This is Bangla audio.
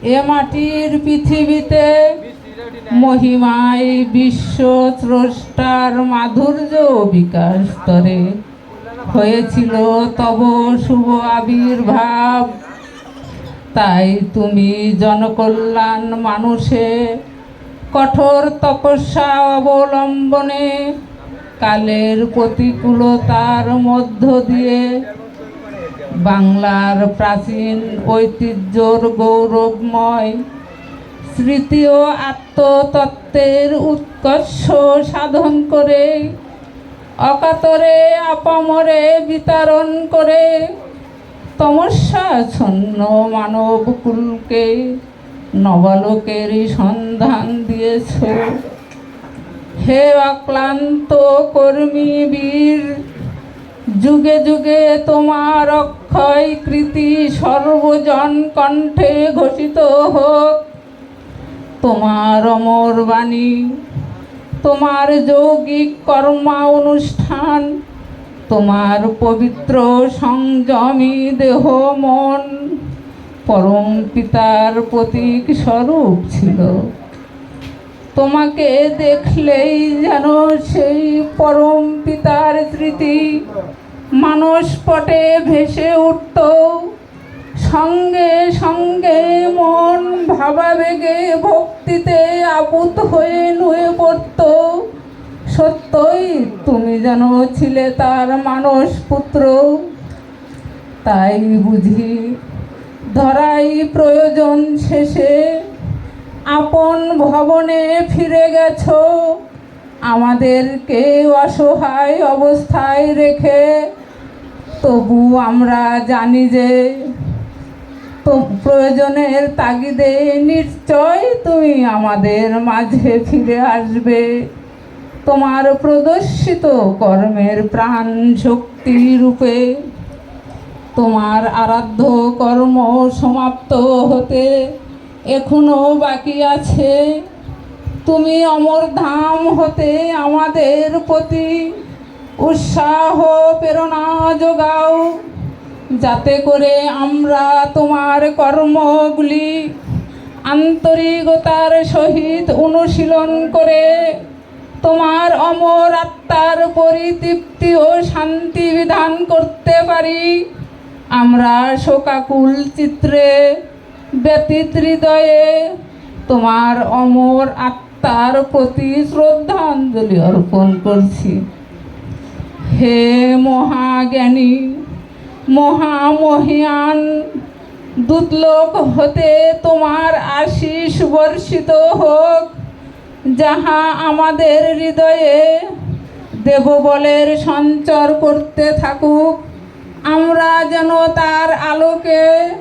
এ মাটির পৃথিবীতে মহিমায় বিশ্ব স্রষ্টার মাধুর্য বিকাশ স্তরে হয়েছিল তব শুভ আবির্ভাব। তাই তুমি জনকল্যাণ মানুষে কঠোর তপস্যা অবলম্বনে কালের প্রতিকূলতার মধ্য দিয়ে বাংলার প্রাচীন ঐতিহ্যর গৌরবময় স্মৃতি ও আত্মতত্ত্বের উৎকর্ষ সাধন করে অকাতরে আপামরে বিতরণ করে তমস্যাচ্ছন্ন মানবকুলকে নবালোকের সন্ধান দিয়েছ। হে অক্লান্ত কর্মী বীর, যুগে যুগে তোমার অক্ষয় কৃতি সর্বজন কণ্ঠে ঘোষিত হোক। তোমার অমর বাণী, তোমার যৌগিক কর্মা অনুষ্ঠান, তোমার পবিত্র সংযমী দেহ মন পরম পিতার প্রতীক স্বরূপ ছিল। তোমাকে দেখলেই যেন সেই পরম পিতার স্মৃতি মানসপটে ভেসে উঠত। সঙ্গে সঙ্গে মন ভাবাবেগে ভক্তিতে আপুত হয়ে নুয়ে পড়ত। সত্যই তুমি যেন ছিলে তার মানস পুত্র। তাই বুঝি ধরাই প্রয়োজন শেষে আপন ভবনে ফিরে গেছো, আমাদেরকে অসহায় অবস্থায় রেখে। তবু আমরা জানি যে প্রয়োজনের তাগিদে নিশ্চয় তুমি আমাদের মাঝে ফিরে আসবে। তোমার প্রদর্শিত কর্মের প্রাণ শক্তি রূপে। তোমার আরাধ্য কর্ম সমাপ্ত হতে এখনো বাকি আছে। তুমি অমর ধাম হতে আমাদের প্রতি উৎসাহ প্রেরণা যোগাও, যাতে করে আমরা তোমার কর্মগুলি আন্তরিকতার সহিত অনুশীলন করে তোমার অমর আত্মার পরিতৃপ্তি ও শান্তি বিধান করতে পারি। আমরা শোকাকুল চিত্রে ব্যতীত হৃদয়ে তোমার অমর আত্মার প্রতি শ্রদ্ধাঞ্জলি অর্পণ করছি। হে মহাজ্ঞানী, মহামহিয়ান, দূতলোক হতে তোমার আশীষ বর্ষিত হোক, যাহা আমাদের হৃদয়ে দেববলের সঞ্চার করতে থাকুক। আমরা যেন তার আলোকে